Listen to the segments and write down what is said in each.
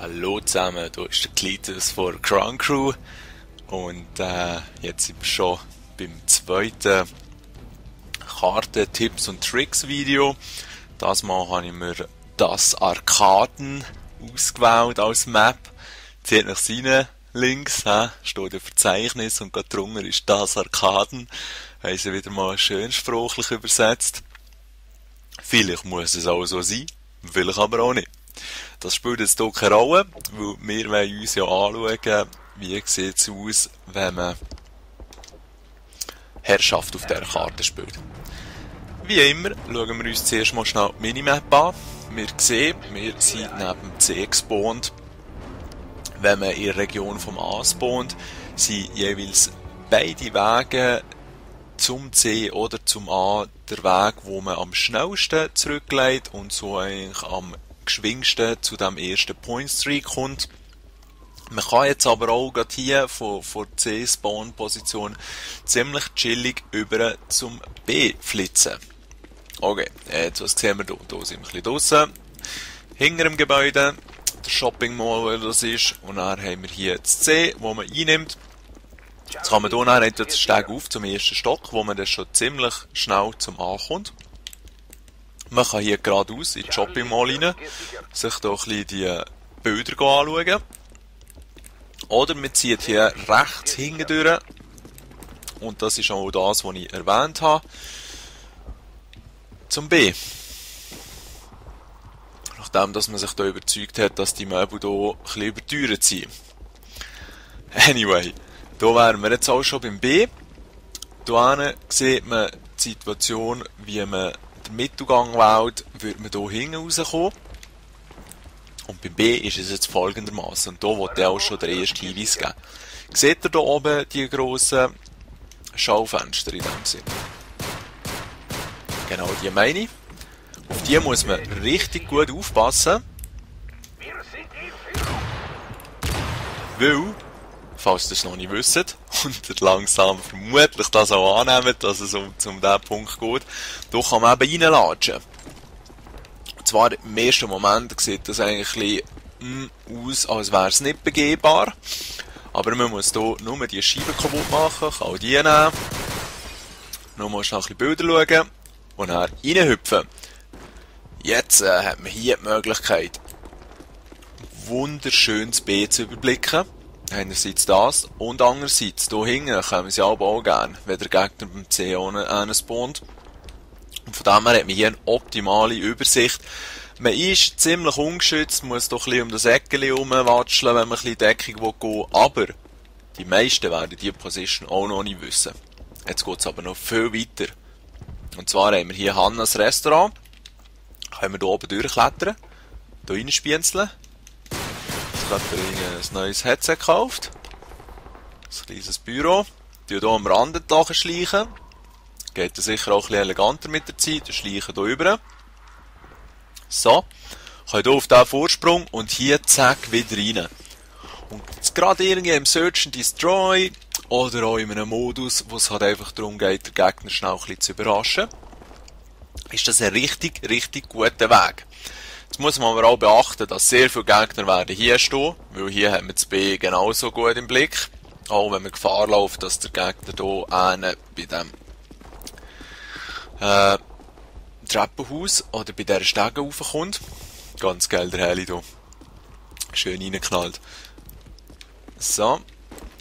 Hallo zusammen, hier ist der Cletus von Crown Crew und jetzt sind wir schon beim zweiten Karten-Tipps und Tricks-Video. Das Mal habe ich mir das Arkaden ausgewählt als Map. Zieht nach rein, links, steht ein Verzeichnis und gerade drunter ist das Arkaden. Haben sie wieder mal schön sprachlich übersetzt. Vielleicht muss es auch so sein, vielleicht aber auch nicht. Das spielt jetzt hier keine Rolle, weil wir wollen uns ja anschauen, wie sieht es aus, wenn man Herrschaft auf dieser Karte spielt. Wie immer schauen wir uns zuerst mal schnell die Minimap an. Wir sehen, wir sind neben C gespawnt. Wenn man in der Region vom A spawnt, sind jeweils beide Wege zum C oder zum A der Weg, wo man am schnellsten zurücklegt und so eigentlich am geschwingsten zu dem ersten Point Streak kommt. Man kann jetzt aber auch gerade hier von C-Spawn-Position ziemlich chillig über zum B flitzen. Okay, jetzt was sehen wir hier? Hier sind wir ein bisschen draussen. Hinter dem Gebäude, der Shopping Mall, wo das ist. Und dann haben wir hier das C, wo man einnimmt. Jetzt kann man hier dann entweder den Steg auf zum ersten Stock, wo man dann schon ziemlich schnell zum A kommt. Man kann hier geradeaus in die Shopping Mall rein, sich hier ein bisschen die Bilder anschauen. Oder man zieht hier rechts hinten durch. Und das ist auch das, was ich erwähnt habe. Zum B. Nachdem dass man sich hier überzeugt hat, dass die Möbel hier ein bisschen überteuert sind. Anyway, hier wären wir jetzt auch schon beim B. Hier sieht man die Situation, wie man den Mittelgang wählt, würde man hier hinten rauskommen. Und beim B ist es jetzt folgendermaßen. Und hier wollte ich auch schon den ersten Hinweis geben. Seht ihr hier oben die grossen Schaufenster in dem Sinn? Genau, die meine ich. Auf die muss man richtig gut aufpassen. Weil, falls ihr es noch nicht wisst, und ihr langsam vermutlich das auch annehmt, dass es um diesen Punkt geht, da kann man eben reinlatschen. Und zwar im ersten Moment sieht das eigentlich ein bisschen aus, als wäre es nicht begehbar. Aber man muss hier nur die Scheiben kaputt machen, kann auch die nehmen. Nun muss man noch ein bisschen Bilder schauen und dann reinhüpfen. Jetzt hat man hier die Möglichkeit, wunderschönes B zu überblicken. Einerseits das und andererseits hier hinten kommen sie aber auch gerne, wenn der Gegner beim C ohne spawnt. Und von dem her hat man hier eine optimale Übersicht. Man ist ziemlich ungeschützt, muss doch ein bisschen um das Eckchen herumwatscheln, wenn man ein bisschen Deckung gehen will, aber die meisten werden diese Position auch noch nicht wissen. Jetzt geht es aber noch viel weiter. Und zwar haben wir hier Hannas Restaurant. Können wir hier oben durchklettern, hier reinspienzeln. Jetzt hat er ein neues Headset gekauft. Ein kleines Büro. Die hier am Rand entlang schleichen. Geht dann sicher auch ein bisschen eleganter mit der Zeit. Wir schleichen hier rüber. So. Können hier auf diesen Vorsprung und hier zack wieder rein. Und jetzt gerade irgendwie im Search and Destroy oder auch in einem Modus, wo es halt einfach darum geht, den Gegner schnell ein bisschen zu überraschen, ist das ein richtig, richtig guter Weg. Jetzt muss man aber auch beachten, dass sehr viele Gegner werden hier stehen, weil hier haben wir das B genauso gut im Blick. Auch wenn man Gefahr läuft, dass der Gegner hier bei dem Treppenhaus oder bei dieser Stege raufkommt. Ganz geil, der Heli hier. Schön reingeknallt. So.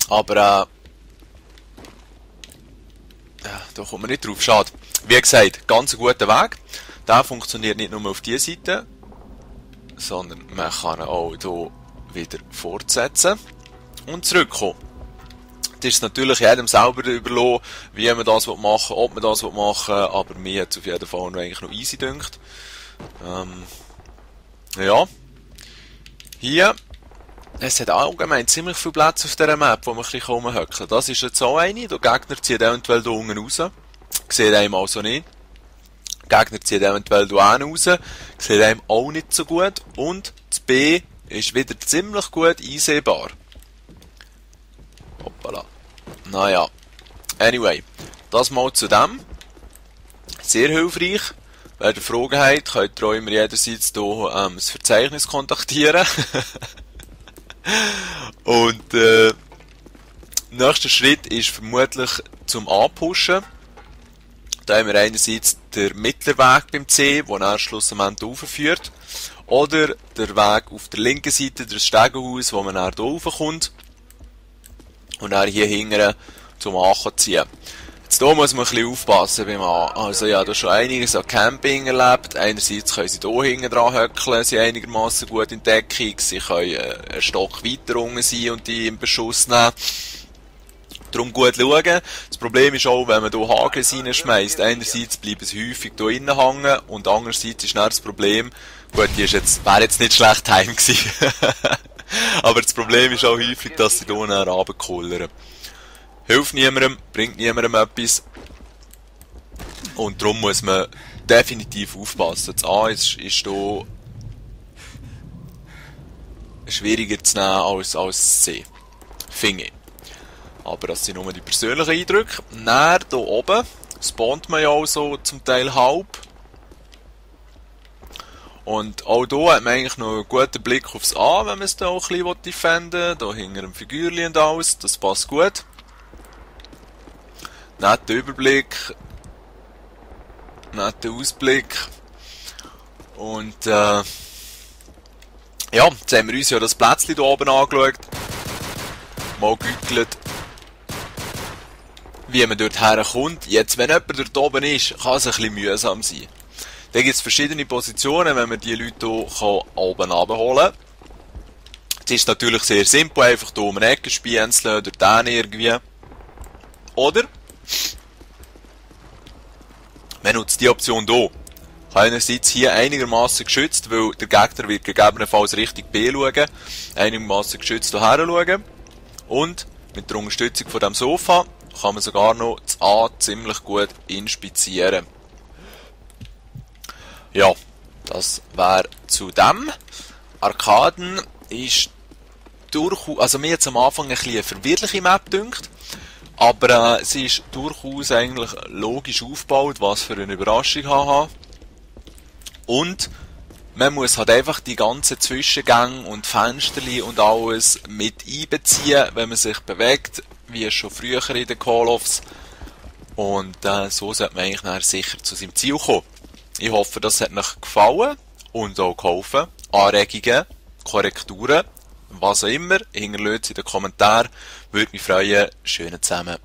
Aber da kommt man nicht drauf. Schade. Wie gesagt, ganz ein guter Weg. Der funktioniert nicht nur auf dieser Seite, sondern man kann ihn auch hier wieder fortsetzen und zurückkommen. Das ist natürlich jedem selber überlassen, wie man das machen will, ob man das machen will, aber mir hat es auf jeden Fall eigentlich noch easy gedünkt. Ja. Hier. Es hat allgemein ziemlich viel Platz auf dieser Map, wo man ein bisschen rumhöckeln kann. Das ist jetzt auch eine. Der Gegner zieht eventuell hier unten raus. Sieht einem also nicht. Der Gegner zieht eventuell hier raus. Sieht einem auch nicht so gut. Und das B ist wieder ziemlich gut einsehbar. Hoppala. Naja. Anyway. Das mal zu dem. Sehr hilfreich. Wenn ihr Fragen habt, könnt ihr auch immer jederzeit hier das Verzeichnis kontaktieren. Und nächster Schritt ist vermutlich zum Anpushen. Da haben wir einerseits den mittleren Weg beim C, der dann schlussendlich raufführt. Oder der Weg auf der linken Seite, das Stegenhaus, wo man dann hier raufkommt. Und dann hier hinten zum Anziehen. Jetzt hier muss man ein bisschen aufpassen beim A. Also ja, da schon einiges an Camping erlebt. Einerseits können sie hier hinten dran höckeln, sind einigermaßen gut in Deckung. Sie können einen Stock weiter unten sein und die in Beschuss nehmen. Darum gut schauen. Das Problem ist auch, wenn man hier Hagel reinschmeisst. Einerseits bleiben sie häufig hier innen hängen und andererseits ist dann das Problem, gut, die ist jetzt, wäre jetzt nicht schlecht heim gewesen. Aber das Problem ist auch häufig, dass sie hier runterkullern. Hilft niemandem, bringt niemandem etwas. Und darum muss man definitiv aufpassen. Das A ist hier schwieriger zu nehmen als das C. Finde ich. Aber das sind nur die persönlichen Eindrücke. Näher hier oben spawnt man ja auch so zum Teil halb. Und auch hier hat man eigentlich noch einen guten Blick aufs A, wenn man es da auch ein bisschen defenden will. Hier hinter dem Figürchen und alles, das passt gut. Netter Überblick. Netter Ausblick. Und ja, jetzt haben wir uns ja das Plätzchen hier oben angeschaut. Mal gegügelt, wie man dort herkommt. Jetzt, wenn jemand dort oben ist, kann es ein bisschen mühsam sein. Da gibt es verschiedene Positionen, wenn man die Leute hier oben abholen kann. Es ist natürlich sehr simpel, einfach hier um eine Ecke spienzeln oder dann irgendwie. Oder man nutzt die Option hier. Einerseits hier einigermaßen geschützt, weil der Gegner wird gegebenenfalls Richtung B schauen, einigermaßen geschützt hierher schauen. Und mit der Unterstützung von dem Sofa kann man sogar noch das A ziemlich gut inspizieren. Ja, das wäre zu dem. Arkaden ist durchaus, also mir jetzt am Anfang ein bisschen eine verwirrliche Map dünkt, aber sie ist durchaus eigentlich logisch aufgebaut, was für eine Überraschung haben. Und man muss halt einfach die ganzen Zwischengänge und Fensterli und alles mit einbeziehen, wenn man sich bewegt, wie schon früher in den Call-Offs. Und so sollte man eigentlich nachher sicher zu seinem Ziel kommen. Ich hoffe, das hat euch gefallen und auch geholfen. Anregungen, Korrekturen, was auch immer, hinterlasst in den Kommentaren. Würde mich freuen. Schönen zusammen.